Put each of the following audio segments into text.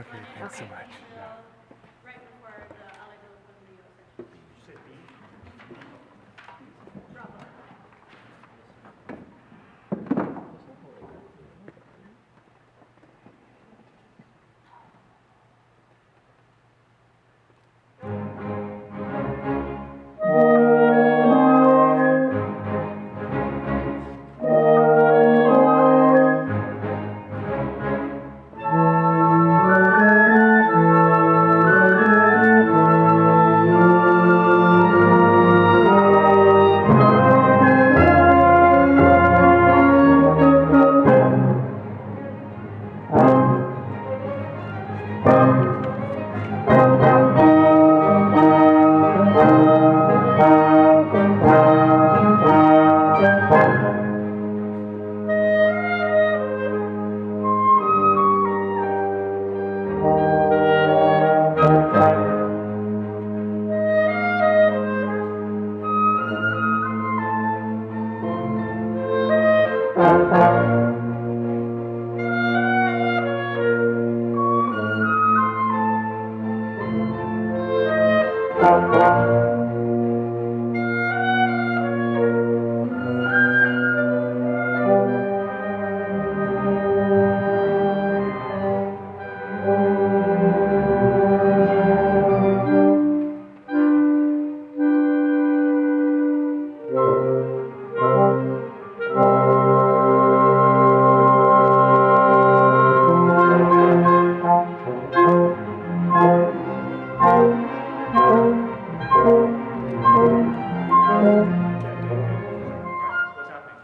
Okay, thanks so much. Yeah. Right before the Allegro video session. Did you say B? Bravo. What's happening?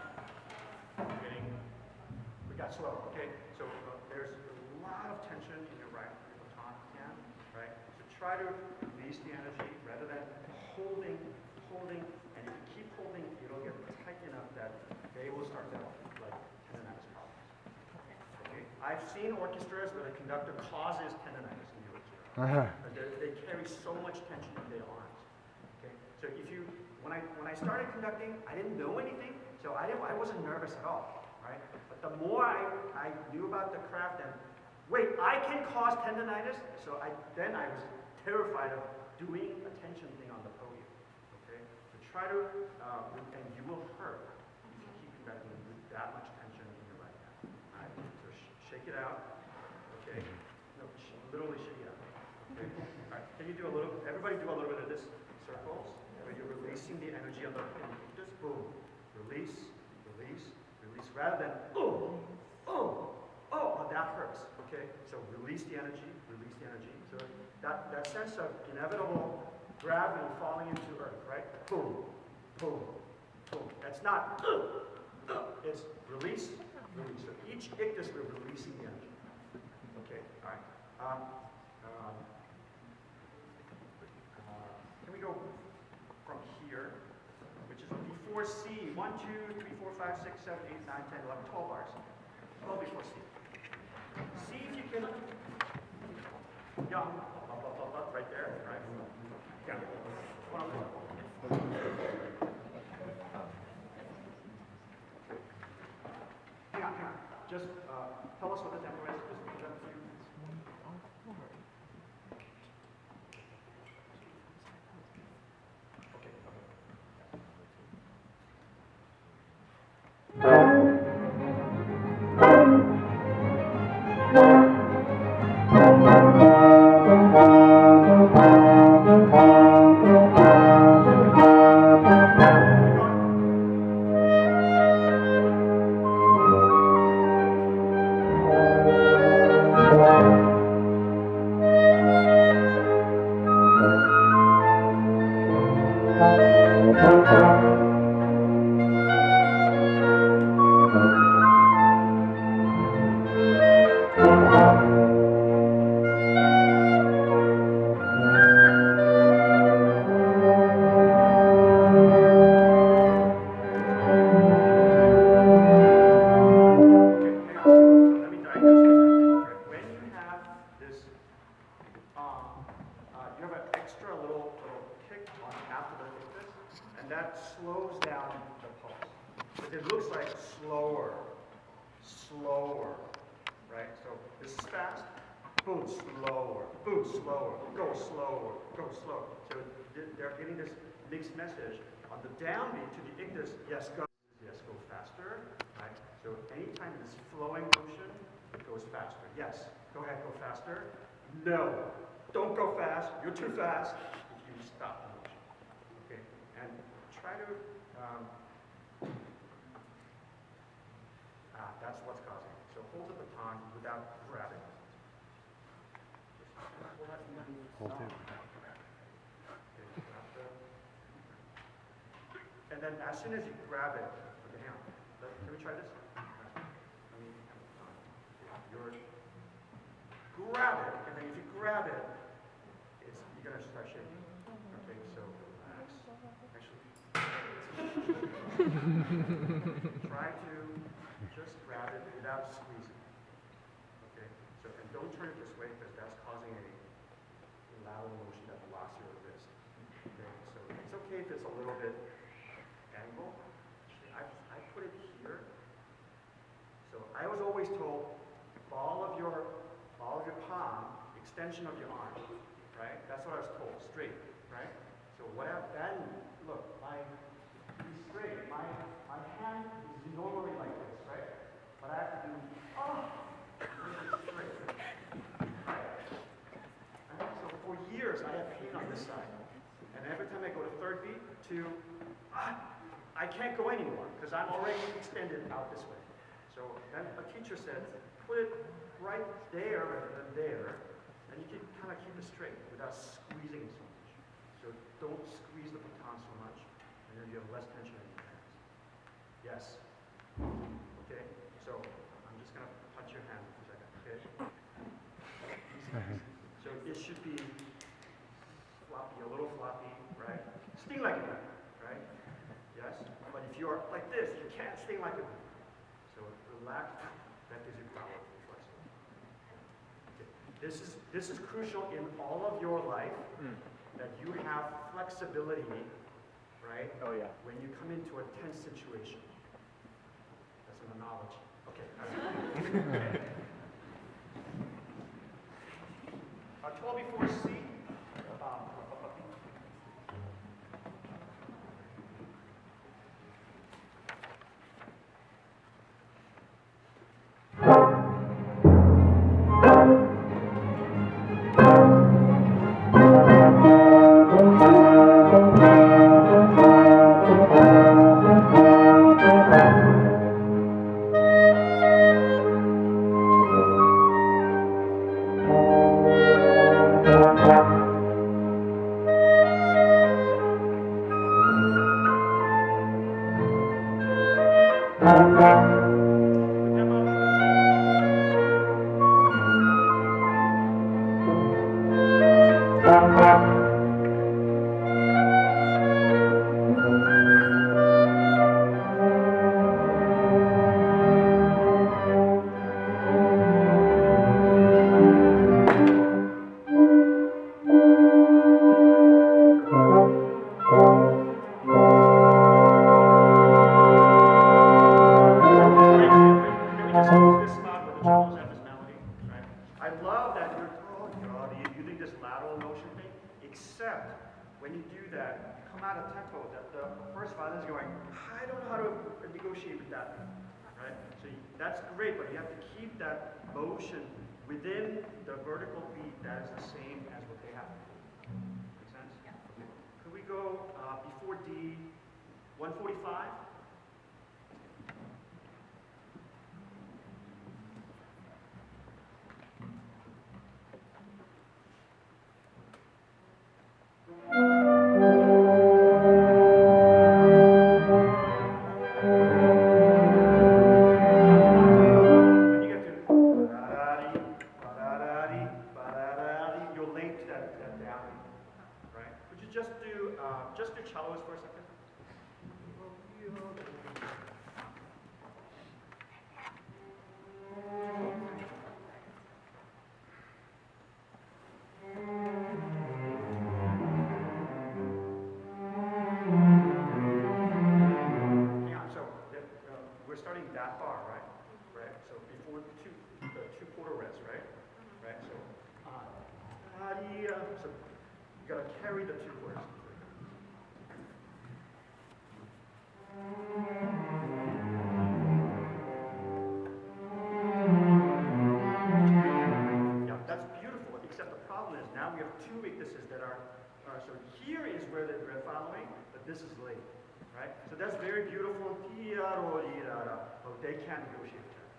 We got slow, okay? So there's a lot of tension in your right baton hand, right? So try to release the energy rather than holding, and if you keep holding, it'll get tight enough that they will start to like tendonitis problems. Okay? I've seen orchestras where the conductor causes tendonitis in the orchestra. They carry so much tension in their arms. Okay? So if you when I started conducting, I didn't know anything, so I wasn't nervous at all, right? But the more I knew about the craft and, wait, I can cause tendonitis? So then I was terrified of doing a tension thing on the podium, okay? So try to, and you will hurt if you keep conducting with that much tension in your right hand, all right? So shake it out, okay? No, literally shake it out, okay? All right, can you do everybody do a little bit of this circles? Where you're releasing the energy on the pin. Just boom. Release, rather than oh, that hurts. Okay? So release the energy. So that sense of inevitable gravity falling into earth, right? Boom. That's not it's release. So each ictus we're releasing the energy. Okay, all right. Can we go from here, which is before C, 1, 2, 3, 4, 5, 6, 7, 8, 9, 10, 11, 12 bars. 12 before C. See if you can, right there, right? Yeah. Hang on. Just tell us what the tempo is. Just put that a few. Slower, right? So this is fast, boom, slower, go slower, go slow. So they're getting this mixed message. On the downbeat to the ictus, yes, go faster, right? So anytime this flowing motion, it goes faster. Yes, go ahead, go faster. No, don't go fast, you're too fast. If you stop the motion, okay? And try to, that's what's causing it. So hold the baton without grabbing. Hold it. And then as soon as you grab it, okay, hang on. Can we try this? Grab it, and then if you grab it, you're gonna start shaking. Okay, so relax. Actually, try to just grab it without squeezing. Okay, so and don't turn it this way because that's causing a lateral motion that blocks your wrist. Okay, so it's okay if it's a little bit angle. I put it here. So I was always told ball of your palm, extension of your arm, right? That's what I was told, straight, right? So what I've done, look, he's straight. My hand is normally like this, right? But I have to do, straight, right? And so for years I had pain on this side. And every time I go to third beat to, I can't go anymore because I'm already extended out this way. So then a teacher said, put it right there rather than there, and you can kind of keep it straight without squeezing so much. So don't squeeze the baton so much, and then you have less tension in your hands. Yes? Okay, so I'm just going to touch your hand for a second, okay? So it should be floppy, a little floppy, right? Sting like a bee, right? Yes? But if you're like this, you can't sting like a bee. So relax, that gives you power. This is crucial in all of your life, that you have flexibility, right? Oh yeah. When you come into a tense situation. That's an analogy. Okay. 12 before C. I love that you're, oh God, you think this lateral motion thing, except when you do that, you come out of tempo, that the first violin is going, I don't know how to negotiate with that, right? So that's great, but you have to keep that motion within the vertical beat that is the same as what they have. Make sense? Yeah. Okay. Could we go before D, 145? Just do cellos for a second. Yeah, so we're starting that bar, right? Right. So before the two quarter rest, right? Right. So So you got to carry the two chords. Yeah, that's beautiful, except the problem is now we have two weaknesses that are so here is where they're following, but this is late, right? So that's very beautiful, but they can't negotiate that,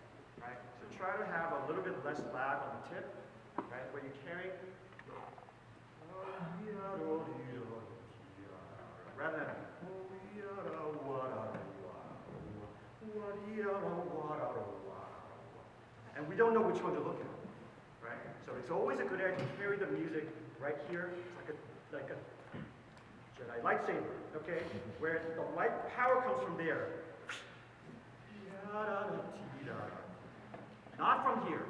right? So try to have a little bit less lag on the tip, right? Where you're carrying, rather than, and we don't know which one to look at, right? So it's always a good idea to carry the music right here. It's like a Jedi lightsaber, okay? Where the light power comes from there. Not from here.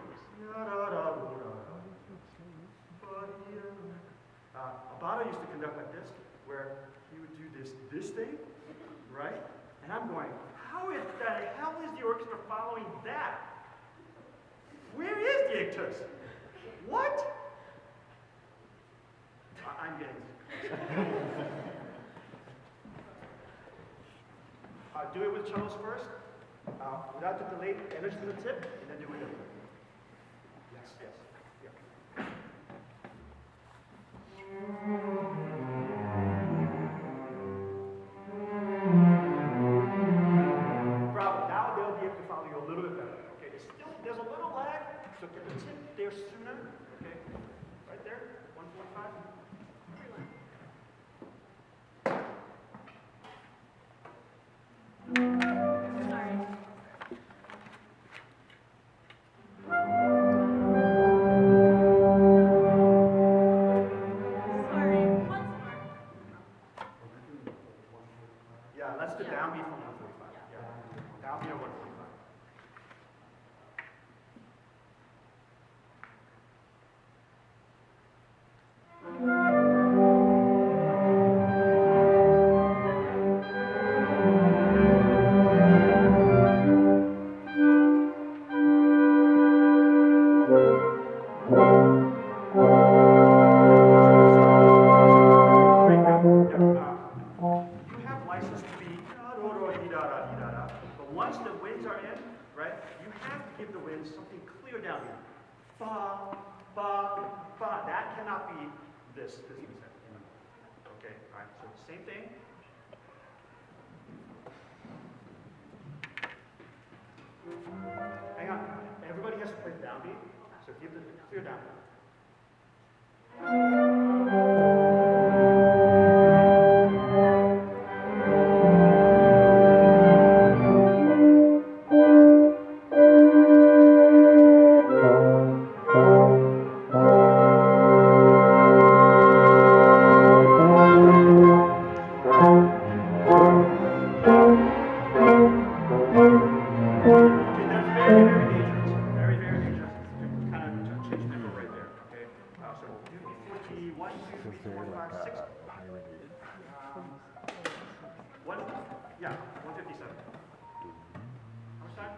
Abada used to conduct like this, where he would do this thing, right? And I'm going, how is the hell is the orchestra following that? Where is the ictus? What? I'm getting do it with cellos first, without the delayed energy to the tip, and then do it. Yes, yes. Yeah. Bravo. Now they'll be able to follow you a little bit better. Okay, there's a little lag, so get the tip there sooner. Okay, right there, 145. The downbeat from 145. Yeah. Downbeat of 145. Once the winds are in, right, you have to give the winds something clear down here. Ba, ba, ba. That cannot be this music. Okay, all right, so same thing. Hang on, everybody has to play the downbeat, so give the clear downbeat. Yeah, 157. How much time?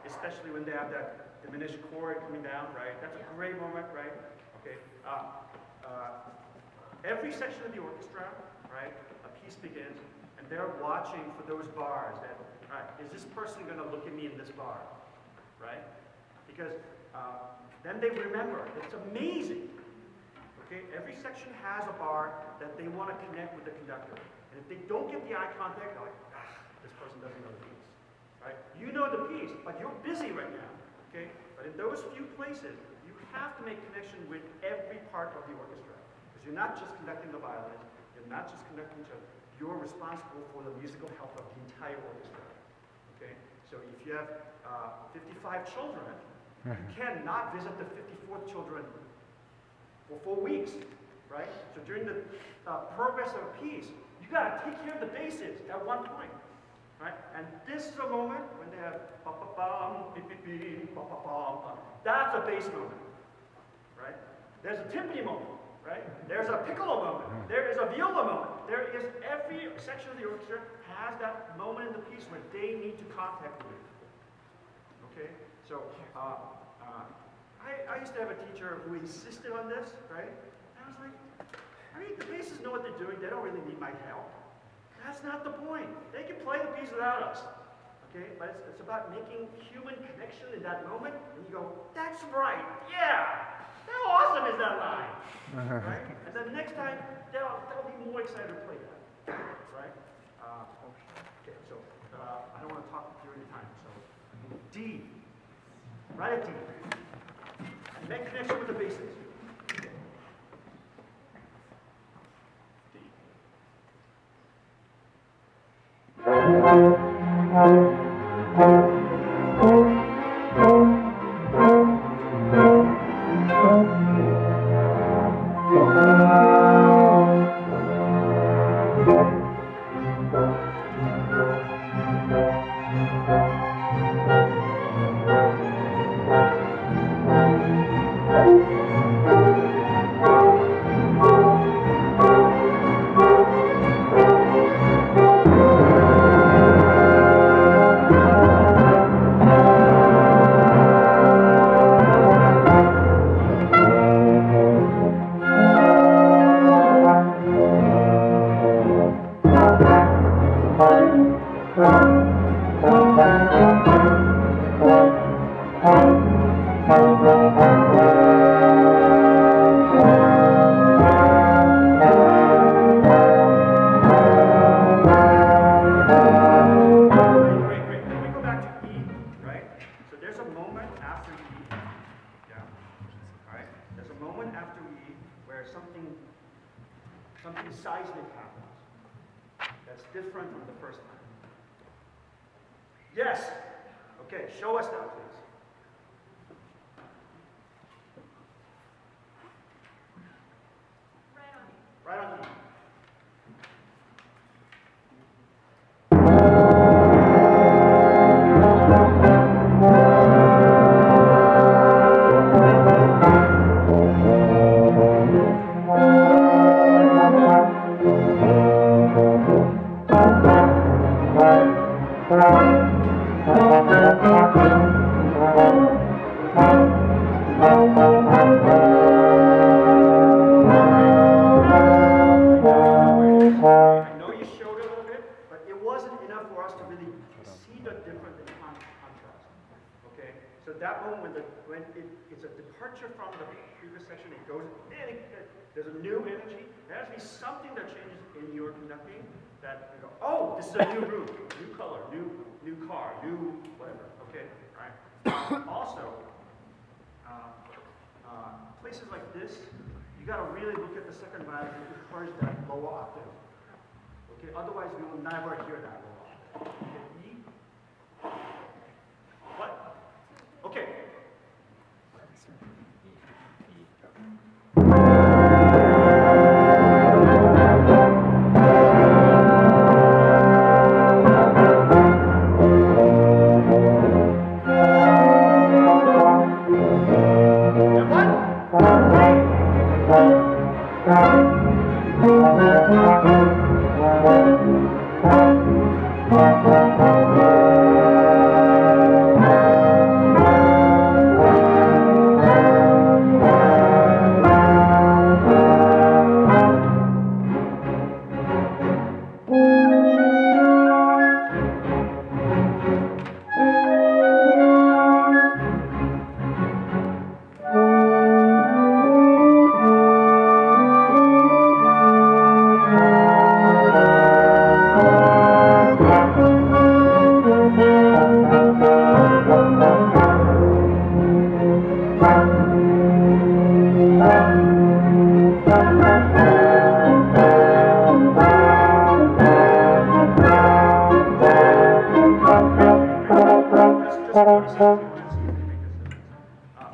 Especially when they have that diminished chord coming down, right? That's a great moment, right? Okay. Every section of the orchestra, right? A piece begins, and they're watching for those bars. That, right? Is this person going to look at me in this bar, right? Because then they remember. It's amazing. Okay. Every section has a bar that they want to connect with the conductor, and if they don't get the eye contact, they're like, this person doesn't know the piece. Right? You know piece, but you're busy right now, okay? But in those few places, you have to make connection with every part of the orchestra. Because you're not just conducting the violin, you're not just conducting to, you're responsible for the musical health of the entire orchestra, okay? So if you have 55 children, you cannot visit the 54th children for 4 weeks, right? So during the progress of a piece, you got to take care of the basses at one point, right? And this is a moment when they have ba-ba-bum, beep-beep-beep, ba-ba-bum, ba. That's a bass moment, right? There's a timpani moment, right? There's a piccolo moment. There is a viola moment. There is every section of the orchestra has that moment in the piece where they need to contact with you. Okay? So, I used to have a teacher who insisted on this, right? And I was like, I mean, the basses know what they're doing. They don't really need my help. That's not the point. They can play the piece without us. Okay? But it's about making human connection in that moment. And you go, that's right. Yeah. How awesome is that line? Right? And then next time, they'll be more excited to play that. Right? Okay, so I don't want to talk during the time. So D. Write a D. Make connection with the basses. Something seismic happens that's different from the first time. Yes? Okay, show us that, please. Right on you. From the previous section, it goes, there's a new energy. There has to be something that changes in your conducting that you go, oh, this is a new room, new color, new car, new whatever. Okay, all right. Also, places like this, you got to really look at the second violin and encourage that lower octave. Okay, otherwise we will never hear that lower octave. Okay, E. What? Okay. Thank you. Just 30 seconds. I want to see if you make this difference.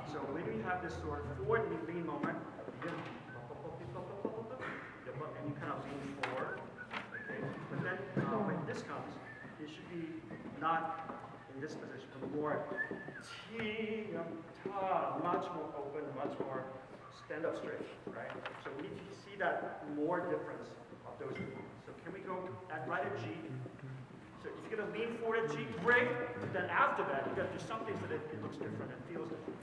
So when we have this sort of forward lean moment, and you kind of lean forward. Okay? But then when this comes, it should be not in this position, but more much more open, much more stand up straight, right? So we need to see that more difference of those movements. So can we go right at G? So if you're going to lean forward at G, great. Then after that, you got to do something so that it looks different and feels different.